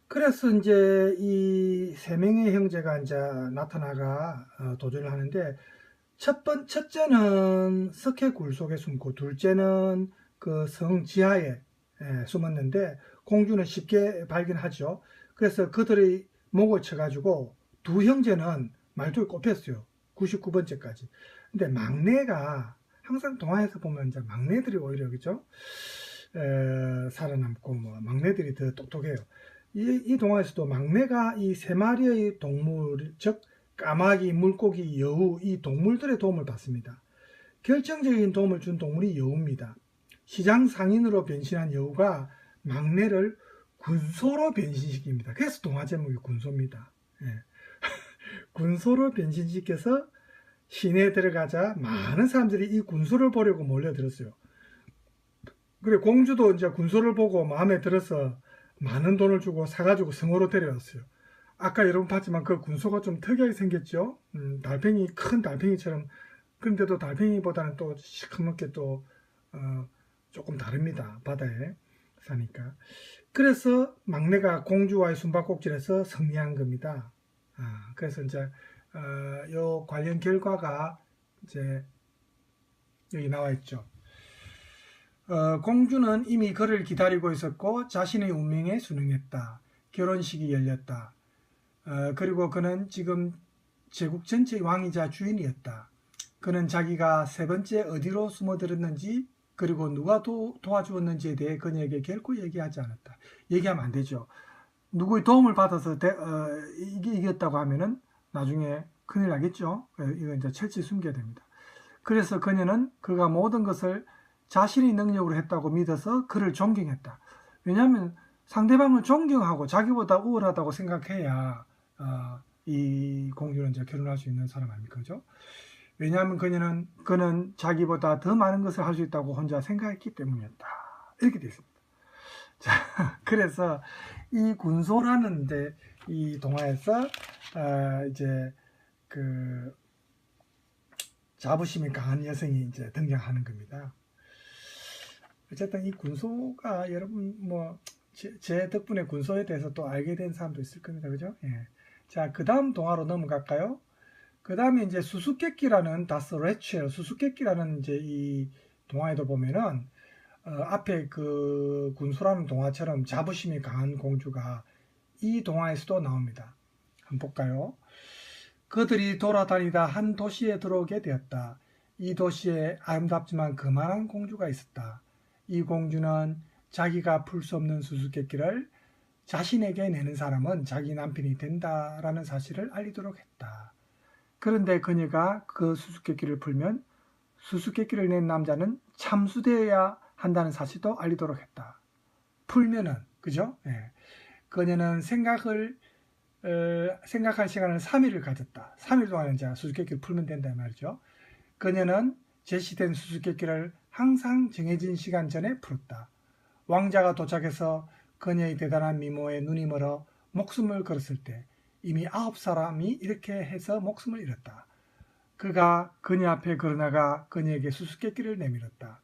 그래서 이제 이 세 명의 형제가 이제 나타나가 도전을 하는데, 첫째는 석회 굴 속에 숨고, 둘째는 그 성 지하에 숨었는데, 공주는 쉽게 발견하죠. 그래서 그들의 목을 쳐가지고 두 형제는 말뚝에 꼽혔어요. 99번째까지. 근데 막내가 항상 동화에서 보면 이제 막내들이 오히려 그죠? 살아남고 뭐 막내들이 더 똑똑해요. 이 동화에서도 막내가 이 세 마리의 동물, 즉 까마귀, 물고기, 여우 이 동물들의 도움을 받습니다. 결정적인 도움을 준 동물이 여우입니다. 시장 상인으로 변신한 여우가 막내를 군소로 변신시킵니다. 그래서 동화 제목이 군소입니다. 군소로 변신시켜서 시내에 들어가자 많은 사람들이 이 군소를 보려고 몰려들었어요. 그래 공주도 이제 군소를 보고 마음에 들어서 많은 돈을 주고 사가지고 성으로 데려왔어요. 아까 여러분 봤지만 그 군소가 좀 특이하게 생겼죠. 달팽이, 큰 달팽이처럼. 그런데도 달팽이보다는 또 시커멓게 또 조금 다릅니다. 바다에 사니까. 그래서 막내가 공주와의 숨바꼭질에서 승리한 겁니다. 그래서 이제 요 관련 결과가 이제 여기 나와 있죠. 공주는 이미 그를 기다리고 있었고 자신의 운명에 순응했다. 결혼식이 열렸다. 그리고 그는 지금 제국 전체의 왕이자 주인이었다. 그는 자기가 세 번째 어디로 숨어들었는지 그리고 누가 도와주었는지에 대해 그녀에게 결코 얘기하지 않았다. 얘기하면 안 되죠. 누구의 도움을 받아서 이겼다고 하면은 나중에 큰일 나겠죠. 이거 이제 철저히 숨겨야 됩니다. 그래서 그녀는 그가 모든 것을 자신의 능력으로 했다고 믿어서 그를 존경했다. 왜냐하면 상대방을 존경하고 자기보다 우월하다고 생각해야 이 공주는 이제 결혼할 수 있는 사람 아닙니까? 그죠? 왜냐하면 그는 자기보다 더 많은 것을 할 수 있다고 혼자 생각했기 때문이었다. 이렇게 되어 있습니다. 자, 그래서 이 군소라는 이 동화에서 이제 그 자부심이 강한 여성이 이제 등장하는 겁니다. 어쨌든 이 군소가 여러분 뭐 제 덕분에 군소에 대해서 또 알게 된 사람도 있을 겁니다. 그죠? 예. 자, 그 다음 동화로 넘어갈까요? 그 다음에 이제 수수께끼라는 다스 레첼, 수수께끼라는 이제 이 동화에도 보면은 앞에 그 군수라는 동화처럼 자부심이 강한 공주가 이 동화에서도 나옵니다. 한번 볼까요? 그들이 돌아다니다 한 도시에 들어오게 되었다. 이 도시에 아름답지만 거만한 공주가 있었다. 이 공주는 자기가 풀 수 없는 수수께끼를 자신에게 내는 사람은 자기 남편이 된다라는 사실을 알리도록 했다. 그런데 그녀가 그 수수께끼를 풀면 수수께끼를 낸 남자는 참수되어야 한다는 사실도 알리도록 했다. 풀면은, 그죠? 예. 그녀는 생각할 시간을 3일을 가졌다. 3일 동안 이제 수수께끼를 풀면 된다 말이죠. 그녀는 제시된 수수께끼를 항상 정해진 시간 전에 풀었다. 왕자가 도착해서 그녀의 대단한 미모에 눈이 멀어 목숨을 걸었을 때 이미 9사람이 이렇게 해서 목숨을 잃었다. 그가 그녀 앞에 걸어나가 그녀에게 수수께끼를 내밀었다.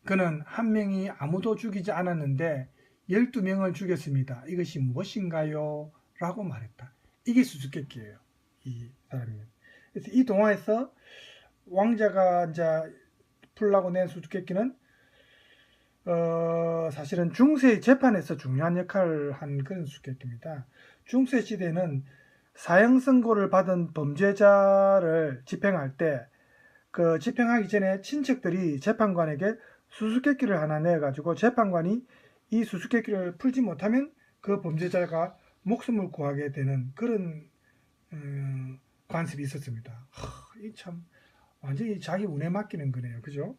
그는 한 명이 아무도 죽이지 않았는데 12명을 죽였습니다. 이것이 무엇인가요? 라고 말했다. 이게 수수께끼예요. 이 사람이. 그래서 이 동화에서 왕자가 이제 풀라고 낸 수수께끼는 사실은 중세의 재판에서 중요한 역할을 한 그런 수수께끼입니다. 중세 시대는 사형 선고를 받은 범죄자를 집행할 때 그 집행하기 전에 친척들이 재판관에게 수수께끼를 하나 내가지고 재판관이 이 수수께끼를 풀지 못하면 그 범죄자가 목숨을 구하게 되는 그런 관습이 있었습니다. 이 참 완전히 자기 운에 맡기는 거네요. 그죠?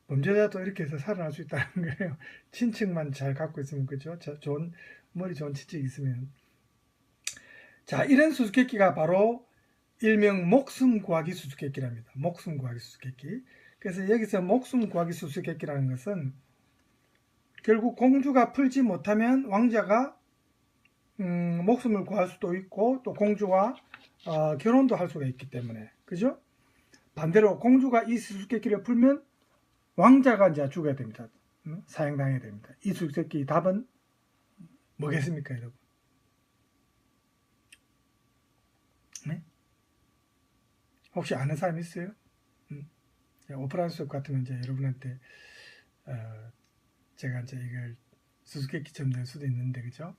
범죄자도 이렇게 해서 살아날 수 있다는 거예요. 친척만 잘 갖고 있으면, 그죠? 머리 좋은 친척이 있으면. 자, 이런 수수께끼가 바로 일명 목숨 구하기 수수께끼랍니다. 목숨 구하기 수수께끼. 그래서 여기서 목숨 구하기 수수께끼라는 것은 결국 공주가 풀지 못하면 왕자가 목숨을 구할 수도 있고 또 공주와 결혼도 할 수가 있기 때문에, 그죠? 반대로 공주가 이 수수께끼를 풀면 왕자가 이제 죽어야 됩니다. 사형당해야 됩니다. 이 수수께끼 답은 뭐겠습니까, 여러분? 네? 혹시 아는 사람 있어요? 오프라 수업 같으면 이제 여러분한테 제가 이제 이걸 수수께끼처럼 낼 수도 있는데, 그죠?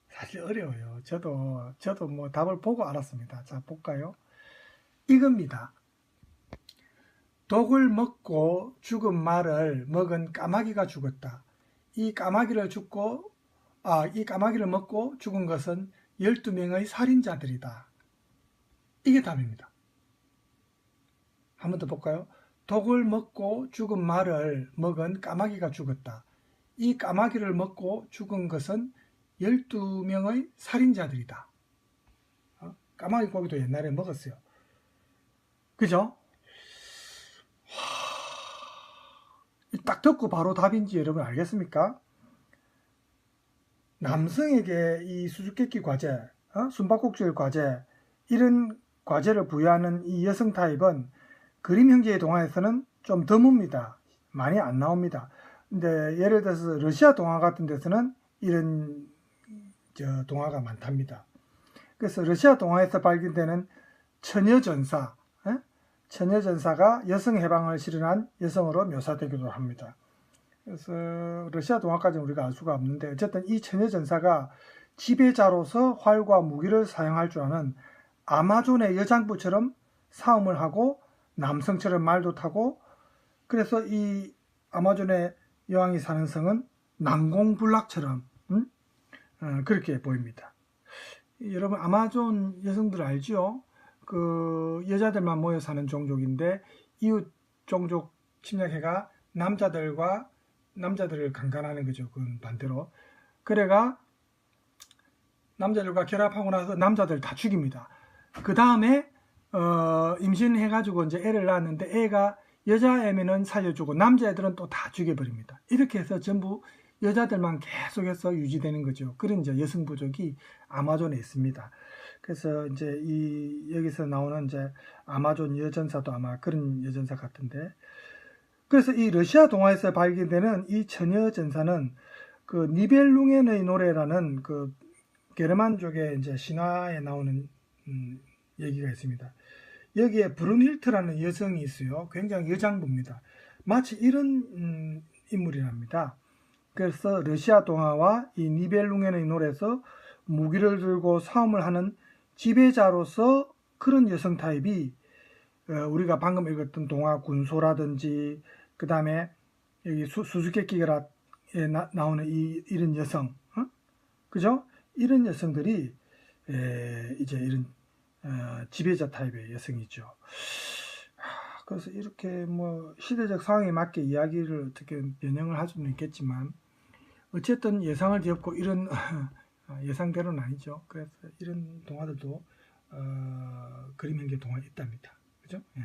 사실 어려워요. 저도 뭐 답을 보고 알았습니다. 자, 볼까요? 이겁니다. 독을 먹고 죽은 말을 먹은 까마귀가 죽었다. 이 까마귀를 먹고 죽은 것은 12명의 살인자들이다. 이게 답입니다. 한 번 더 볼까요? 독을 먹고 죽은 말을 먹은 까마귀가 죽었다. 이 까마귀를 먹고 죽은 것은 12명의 살인자들이다. 까마귀 고기도 옛날에 먹었어요. 그죠? 딱 듣고 바로 답인지 여러분 알겠습니까? 남성에게 이 수수께끼 과제, 숨바꼭질 과제, 이런 과제를 부여하는 이 여성 타입은 그림 형제의 동화에서는 좀 드뭅니다. 많이 안 나옵니다. 근데 예를 들어서 러시아 동화 같은 데서는 이런 동화가 많답니다. 그래서 러시아 동화에서 발견되는 처녀전사가 여성 해방을 실현한 여성으로 묘사되기도 합니다. 그래서 러시아 동화까지는 우리가 알 수가 없는데 어쨌든 이 처녀전사가 지배자로서 활과 무기를 사용할 줄 아는 아마존의 여장부처럼 싸움을 하고 남성처럼 말도 타고, 그래서 이 아마존의 여왕이 사는 성은 난공불락처럼 그렇게 보입니다. 여러분 아마존 여성들 알죠? 그 여자들만 모여 사는 종족인데 이웃 종족 침략해가 남자들을 강간하는 거죠. 그건 반대로. 그래가 남자들과 결합하고 나서 남자들 다 죽입니다. 그 다음에 임신해가지고 이제 애를 낳았는데 애가 여자애면은 살려주고 남자애들은 또 다 죽여버립니다. 이렇게 해서 전부 여자들만 계속해서 유지되는 거죠. 그런 이제 여성 부족이 아마존에 있습니다. 그래서 이제 여기서 나오는 이제 아마존 여전사도 아마 그런 여전사 같은데, 그래서 이 러시아 동화에서 발견되는 이 처녀 전사는 그 니벨룽엔의 노래라는 그 게르만족의 이제 신화에 나오는 얘기가 있습니다. 여기에 브룬힐트라는 여성이 있어요. 굉장히 여장부입니다. 마치 이런 인물이랍니다. 그래서 러시아 동화와 이 니벨룽겐의 노래에서 무기를 들고 싸움을 하는 지배자로서 그런 여성 타입이 우리가 방금 읽었던 동화 군소라든지 그 다음에 여기 수수께끼가 나오는 이런 여성, 그죠? 이런 여성들이 이제 이런 지배자 타입의 여성이죠. 그래서 이렇게 뭐 시대적 상황에 맞게 이야기를 어떻게 변형을 할 수는 있겠지만 어쨌든 예상을 뒤엎고 이런 예상대로는 아니죠. 그래서 이런 동화들도 그림 현기 동화에 있답니다. 그죠? 예.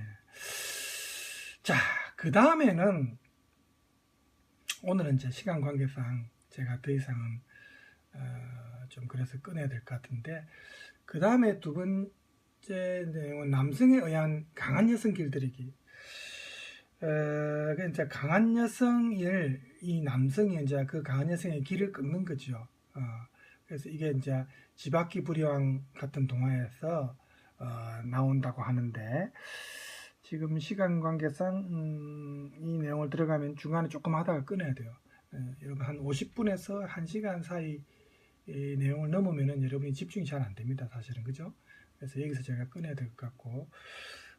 자, 그 다음에는 오늘은 이제 시간 관계상 제가 더 이상은 좀 그래서 끊어야 될 것 같은데, 그 다음에 두 번째 내용은 남성에 의한 강한 여성 길들이기. 이제 강한 여성을 이 남성이 이제 그 강한 여성의 길을 끊는 거죠. 그래서 이게 이제 지바키 불의왕 같은 동화에서 나온다고 하는데, 지금 시간 관계상 이 내용을 들어가면 중간에 조금 하다가 끊어야 돼요. 여러분 한 50분에서 1시간 사이 이 내용을 넘으면은 여러분이 집중이 잘 안 됩니다. 사실은. 그죠? 그래서 여기서 제가 끊어야 될 것 같고,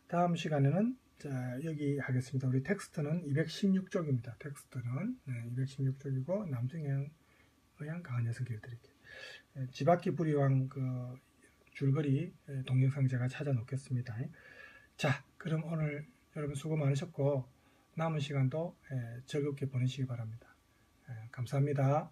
다음 시간에는 자, 여기 하겠습니다. 우리 텍스트는 216쪽입니다. 텍스트는 216쪽이고 남성에 의한 강한 여성 길들이기. 지바키 불의왕 그 줄거리 동영상 제가 찾아 놓겠습니다. 자, 그럼 오늘 여러분 수고 많으셨고 남은 시간도 즐겁게 보내시기 바랍니다. 감사합니다.